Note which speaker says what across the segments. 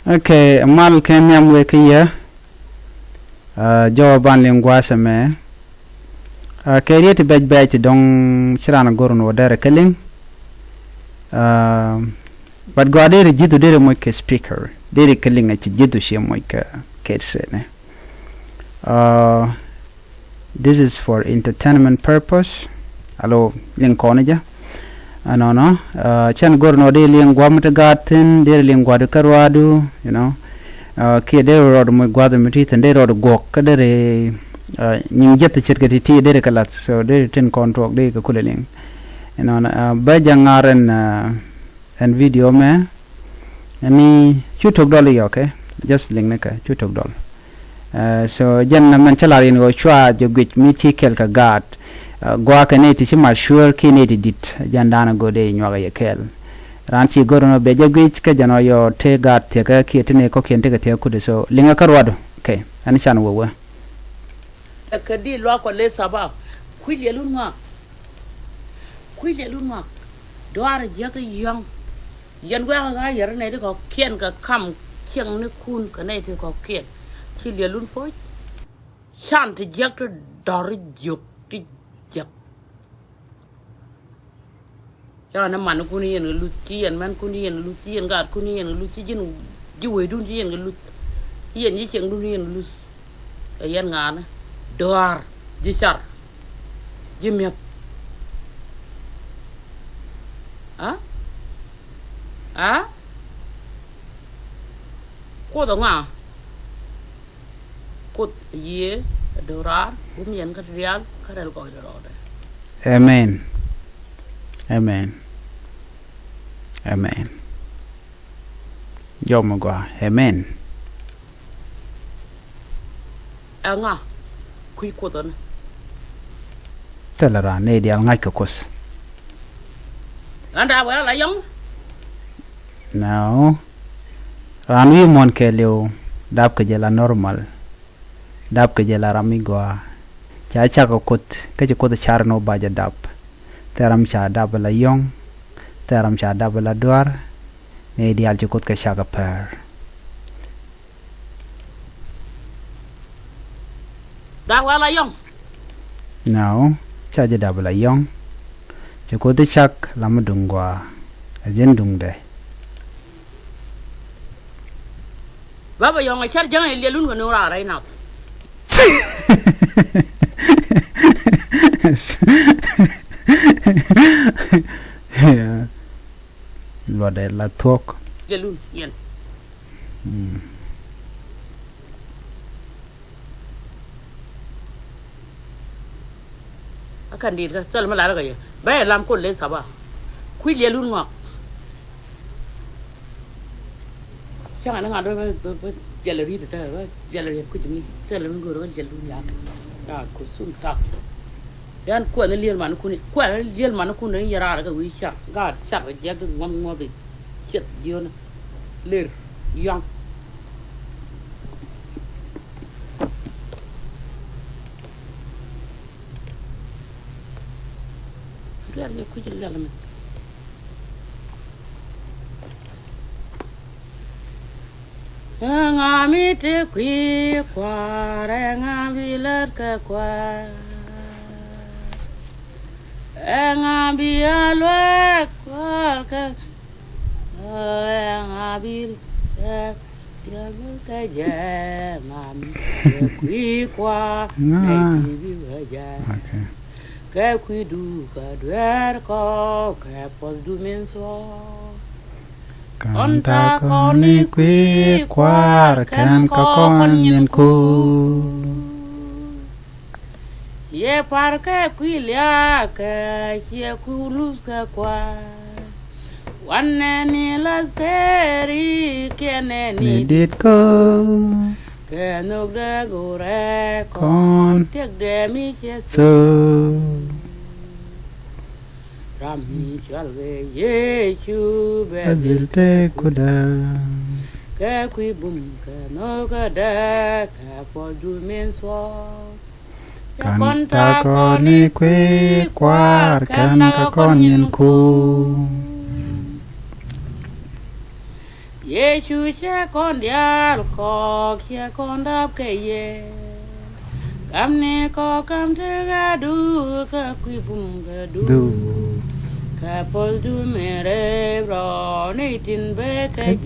Speaker 1: Okay, mal kenyam we kiya. Jawaban lingwasa me. Keriet bej dong chirana gorun wadare keling. But go adere jitu dere moike speaker. Dere keling achi jitu she moike ketsene. This is for entertainment purpose. Alo linkoneja. No. Chan gorno de lingwa mutagatin, dere lingwa de karwadu, you know. Kia dere rod mo gwadu mutit and dere rod gok kadere nying jet chirkati ti dere kalat so dere tin control de kakuleling. You know, bajangaren and video me. Ani chutok dolly okay. Just link neka chutok doll. So jan man chalarin go chwa jogwit miti kel ka gat. Gɔaa kaneti si mashur kineti dit jandana gode nywaga yekel ranchi gorono beje gwich ka jano yo te gat te ka kietene ko kente ka te kude so linga karwado okay ani chan wowe
Speaker 2: kadi lo ko le saba kwile lunwa doar je ka yong yan gwa ga yer ne de ko kien ka kam chieng ne kun ka ne te ko kien chi le lun po chan te je ka dor juk cho nó mà nó cũng như lụt chiên man cũng như lụt chiên gạt cũng như lụt chiên juôi đun chiên lụt chiên như chiên đun chiên lụt cái yên ngà nó đòi đi chặt đi miệt cô đó ngà cô gì đồ ra cũng nhận cái riêng cái này gọi là rồi
Speaker 1: Amen. Yom gwa. Amen.
Speaker 2: Nga. Kui ko don.
Speaker 1: Telara ne dia ngai ka kos.
Speaker 2: Anda wa la yong.
Speaker 1: No. Ranu mon ke leo dap ke jela normal. Dap ke jela rami gwa. Cha ka kot ke je kot char no baja dap. Teram cha double yong, teram cha double duar, ne ideal jukut ke shaga per.
Speaker 2: Double yong?
Speaker 1: No, cha je double yong. Jukut chak lama dungwa, ajen dung de.
Speaker 2: Baba yong a char jang ile lun ko no ra rai na.
Speaker 1: Yeah. Lo de la thuốc.
Speaker 2: Jelun yen. Akan dir ka sal mala ga ye. Ba lam ko le saba. Kui jelun ngok. Chang ana ngado ba jelari ta ba jelari ku jimi jelun go ro jelun ya. Da ku sun ta. Yan kuat ni lian mana kuni, kuat ni lian mana kuni yara raga wisha, gad syak je tu ngom di, shit dia na, lir, yang. Liar ni kuji liar lama. Ngami te kui kuare ngami ler ke kuare. Engabil luar kuarga, engabil dia berkerja mami kui kuar naik aja, kau kui du kaduer kau pos du menso,
Speaker 1: Kanta koni kui kuar kan kakon yenku.
Speaker 2: Ye parke kuilia ke ye kulus ke kwa wanne ni lasteri kene ni
Speaker 1: Dit ko
Speaker 2: ke nok de gore
Speaker 1: kon
Speaker 2: tek de mi
Speaker 1: so
Speaker 2: rami chalge ye chu
Speaker 1: azil te kuda
Speaker 2: ke kui bum ke no ke de ke po du men so
Speaker 1: Kanta koni kui kuar kan kakon yenku.
Speaker 2: Yeshu che con dial ko che con dap ke ye cam ne ko cam te ga du ka qui bum ga du ka pol du mere bro ne tin be ke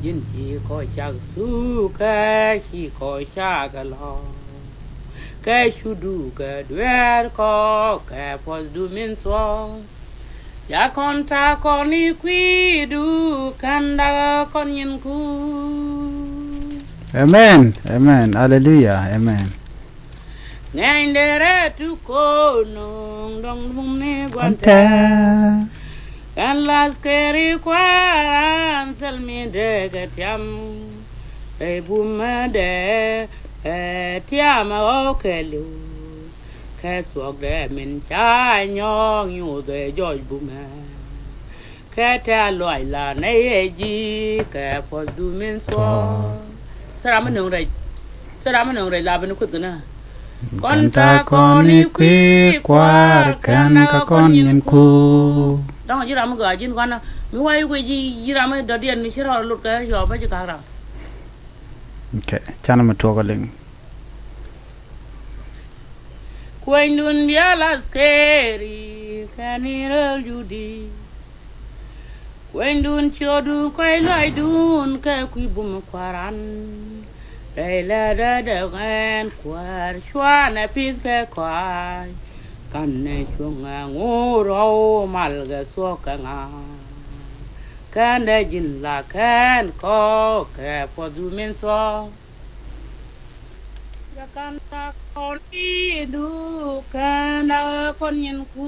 Speaker 2: yin chi ko chak su ka chi ko cha ga lo ka shu du ka dwer ko ka pol du min so ya con ta con ni qui du kanda con yin ku.
Speaker 1: Amen. Amen. Hallelujah. Amen.
Speaker 2: Ngai dere tu ko nong dong mum ne guanta. Kan las keri kwan sel mi de gatiam. Ei bum de tiam o kelu. Cái suộc để mình cha nhong nhiều để joy bùm cái ta loại là này gì cái phật du mình xóa sao mà nông đây là bên khuất cái nào con ta con đi quy qua can cả con nhìn cu đó chứ làm cái gì con nào mình quay cái gì làm cái đầu tiên mình sẽ rồi lột cái giò bây giờ cả rồi
Speaker 1: okay chana mà thua cái link
Speaker 2: When dun biala scary, kanira judi. When dun chodu koi lai dun ka kui bum kwaran. Dai la da da gan kwar chwa na pis ka kwai. Kan ne chunga ngoro mal ga so ka nga. Kan da jin la kan ko ka podu men so. Kan ta con đi du kan da con nhìn ku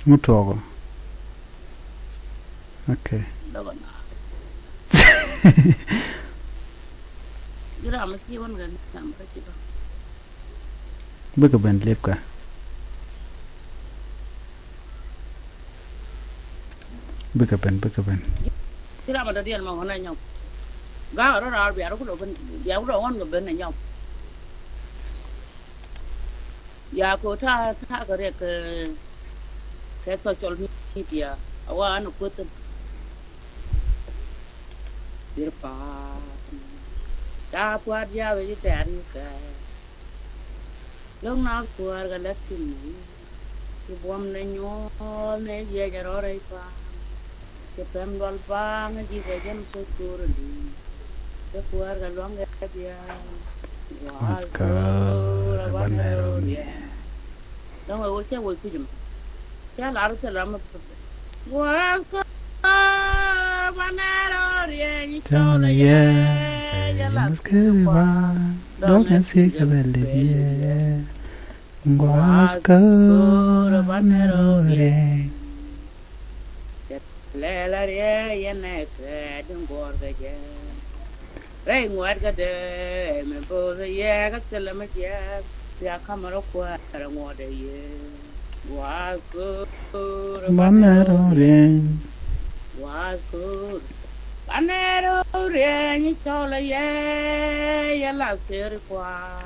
Speaker 1: Mutogo. Okay.
Speaker 2: Jira masih wan gan sam ka chiba.
Speaker 1: Baka ben lep ka. Baka ben.
Speaker 2: Jira ma da dial ma hona nyau. Ga ro ra biar ku do ben biar ku do on ga ben nyau. Ya ko ta ka re ke social media awa anu putin dirpa ta puat ya we tari ka long na puar ga lakin ni bom na nyo ne ye ja ro rai pa ke pem dol pa na ji ga jan so tur di ke puar ga long ga dia
Speaker 1: Aska banero ni
Speaker 2: dong wo che wo ku jum ya la ro se la ma wa ka banero ri
Speaker 1: Tona ye las que va Don't see que belle vie Guasca banero re
Speaker 2: le la re ye ne ke dun gor ga je re ngwar ga de me bo ye ga se la ma je ya kamaro kwa ra ngo de ye Wakur
Speaker 1: Banero re
Speaker 2: Wakur Banero re ni sola ye la ter kwa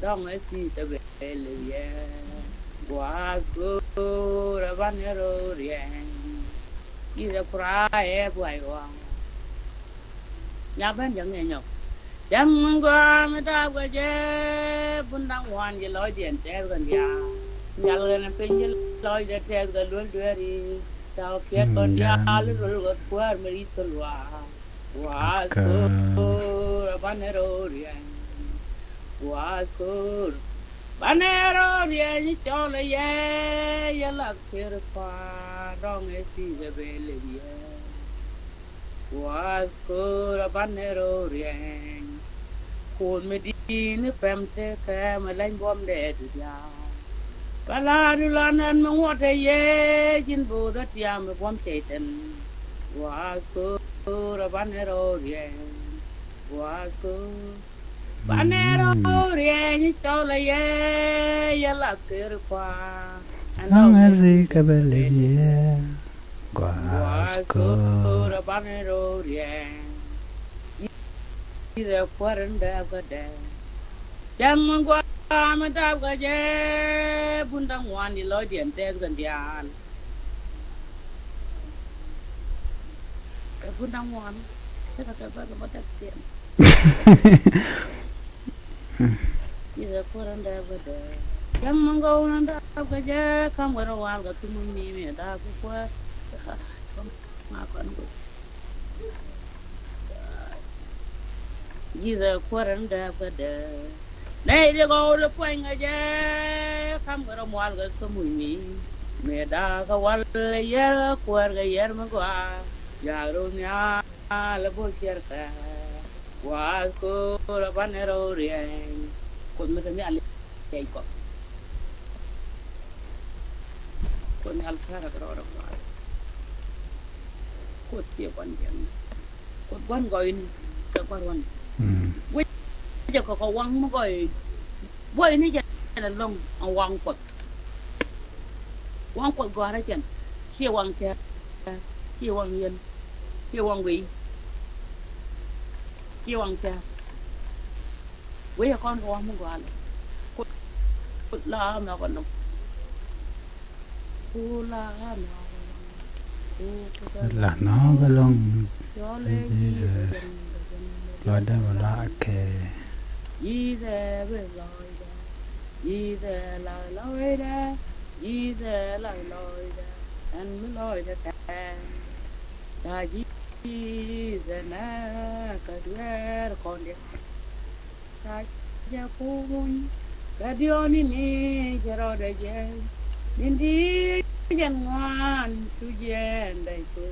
Speaker 2: dong e si te bele ye Wakur banero re ira pra e bwai wa nya ban yang ne nyok yang gwa me ta gwa je bun dang wan je lo dien te gan ya Nyal na pinjil loy de tes ga lul dueri tao kia con ya lul got puar merito lua Wakur banero rien Wakur banero rien chole ye la kirpa dong e si de bele ye Wakur banero rien kun medin pemte ka malain bom de ya Bala dulanan mengote ye jin boda tiam bom teten Wakur banero ye Wakur banero ye chola ye la kirpa
Speaker 1: Don't see que belle vie Guasca
Speaker 2: banero ye ira kwaranda gada Chang mangwa amadab gaje bundang wan di lo diem te gandian. Bundang wan. Saya kata apa tiem. Ida kurang dah beda. Chang mangwa amadab gaje kam warawan gat sumuni me da kuat. Makan gut. Ida kurang dah beda. Nay đi go le quanh aja kam gara mual ga sumuni me da ga wal yer kwar ga yer ma gwa ya ro nya la bo yer ka wa ko la banero rien ko me me ale ko ni al kara ga ro ko ti wan jan ko wan go in ka wan giờ có quăng mà gọi vậy này giờ là lông quăng quật gọi ra chân chia quăng cha chia quăng yên chia quăng vị chia quăng cha với con quăng mà gọi là la mà còn
Speaker 1: là nó cái lông lo đây mà lo kề
Speaker 2: Yi there will loida, ye there lie loida, ye there lie loida, and me loida can. Da ye the na kadwer kondia. Ta ja pun, kadioni ni jero de je. Nindi janwan tu jen dai tu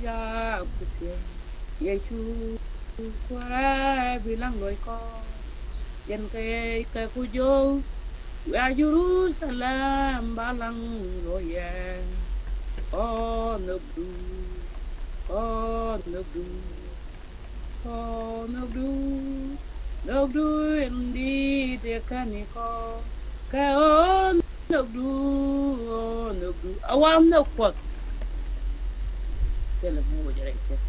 Speaker 2: ja kusie. Yesu Kuara bilang loy ko jan ke kujo ya Jerusalem balang loye oh nubdu indi de kaniko ka oh nubdu awam no kwat tell me what you're right.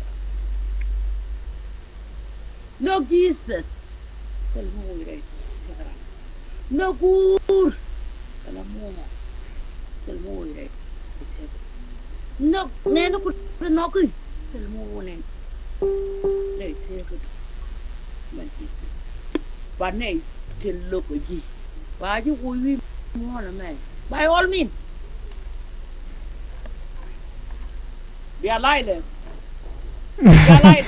Speaker 2: No Jesus. Tell me what you're right. No good. Tell me what you're right. No, no good. No good. Tell me what you're right. Take it. But nay, till look at ye. Why you will be more a man? By all means. Be a liar. Be a liar.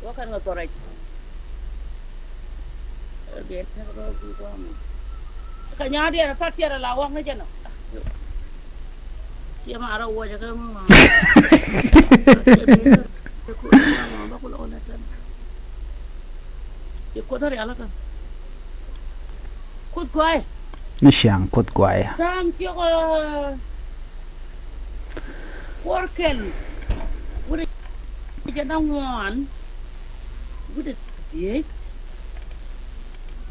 Speaker 2: What kind of storage? Kanya dia tak tiada lawang aja no. Siapa arah wajah kamu? Ikut hari ala kan? Kut kuai.
Speaker 1: Nisiang kut kuai.
Speaker 2: Sam siapa? Worken. Udah jadi wan. Udah dia.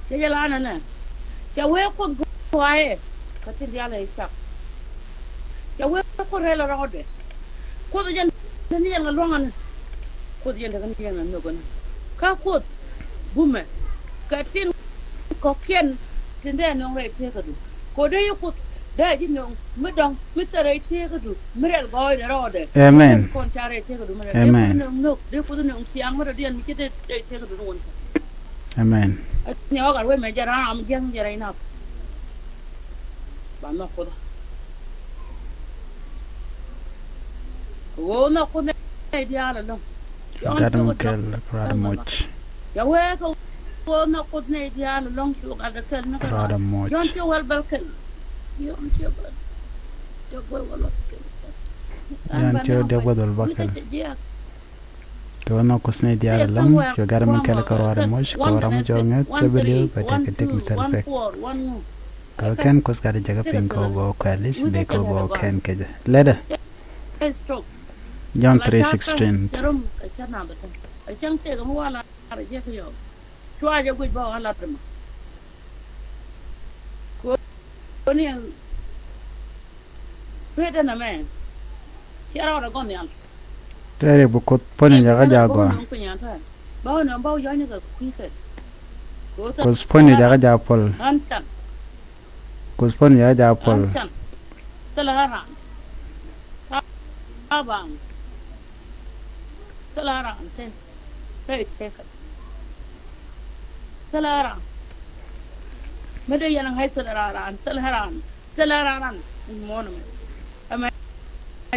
Speaker 2: Jadi lana na. Jawa kut kuai. Kata dia lah isak. Jawa kut rela rode. Kut jangan ni jangan luangan. Kut jangan jangan nukan. Kakut. Bume. Katin kokian. Tenda nong rei tiga tu. Kode yukut. Dah jadi nong. Medang. Mita rei tiga tu. Merel goi rode.
Speaker 1: Amen.
Speaker 2: Kon cara rei tiga tu.
Speaker 1: Amen.
Speaker 2: Dia nong. Dia kudu nong siang merah dia mikir rei tiga tu nong.
Speaker 1: Amen.
Speaker 2: Ni awak arwah mejarah am jang jarai nak. Bama kudu. Oh nak kudu dia ada dong.
Speaker 1: Gadam kel rada much.
Speaker 2: Ya weh kau nak kudu dia ada dong. Syuk ada kel nak.
Speaker 1: Rada much.
Speaker 2: Yon cual berkel. Yon cual. Cual walak kel.
Speaker 1: Yan cio dia bodol bakal. Kawan aku seni dia dalam, juga garam kel rada much. Kawan jangan sebelum pada ketik misal pek. Kalau kan kos kada jaga pingko bawa kalis, beko bawa kan keja. Leda. John 3:16.
Speaker 2: Achang te kamu wala ara je ko yo. Chua je kuj ba wala prema. Ko ni peda na me. Siara ora gon yan.
Speaker 1: tere bu kot poni jaga jagwa
Speaker 2: Bao no bao yo ni ga kuike.
Speaker 1: kos poni jaga japol
Speaker 2: Ansan.
Speaker 1: kos poni jaga japol
Speaker 2: Ansan. Salara. Abang. Salara te. Hey te. Salara. Mede yan hay salara. Salara. Mono. Ama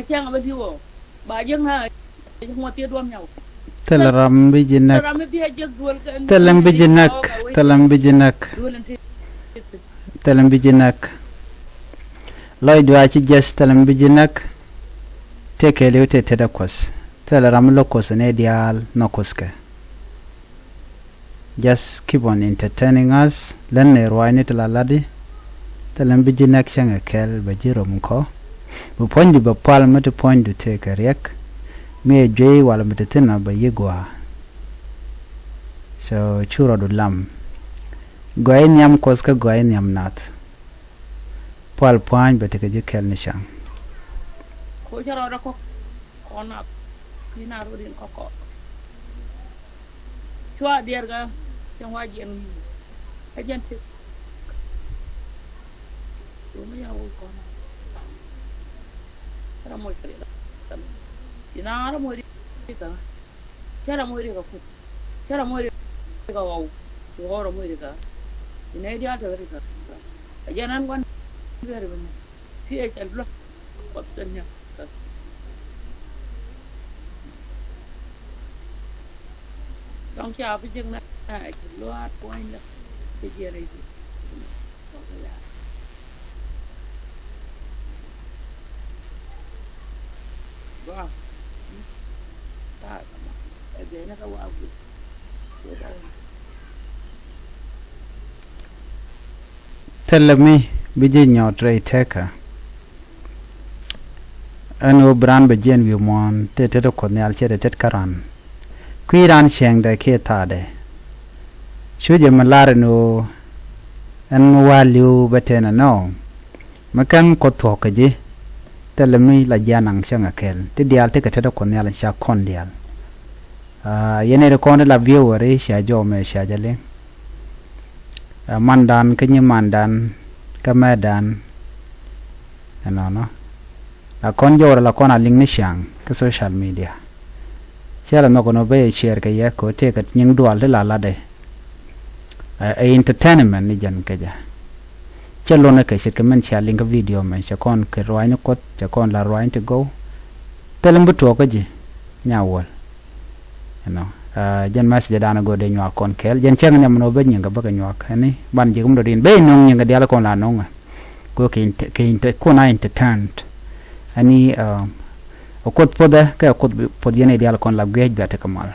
Speaker 2: chang ba siwo. Ba jeng ha mo ti duam nhau.
Speaker 1: teleram bijinak telam bijinak loy dua ci jes telam bijinak tekele te teda kos teleram lokos ne dial nokoske. Just keep on entertaining us len ne roine to laladi telam bijinak changa kel bajiro mko bu pondi ba palma to point to take a rek me jey wala metatina ba yegwa so churo do lam goy nyam koska goy nyam nat pal point ba take jikel ni chang
Speaker 2: ko jaro da ko kona kina ro din ko chwa derga yang wajin agente mo ya wo ko ra mo kri ina ara mo ri ka chara mo ri ka fu chara mo ri ka wa wo ro mo ri ka ina dia ta ri ka ajanan gon ber ben fi e chal lo patnya ka dong cha bi jeng na lo at point la ke je ri wow
Speaker 1: tell me bijin your tray taker ano brand bijin wi mon te ko nyal che te karan kwiran sheng da ke ta de shuje malar no an waliu betena no makan ko to ka je tell me la janang shanga kel te dial te ka te ko nyal sha kon dial yene de kon la viewer sha jo me sha jale mandan kenye mandan kamadan no la kon jo la kon aling ni shang ke social media shala no kono be share ke ya ko te ka nying dual de la de entertainment ni jan ke ja chelo na ke shit ke men sha link video men sha kon ke roi no kot cha kon la roi to go telem bu to ko ji nyawol jan mas jadana go de nywa kon kel jan chang nyam no be nyinga ba nywa ani ban je gum do din be nong nyinga diala kon la nonga go ke ko na entertainment ani o kot poda ka kot pod yene diala kon la gwej ba te kamal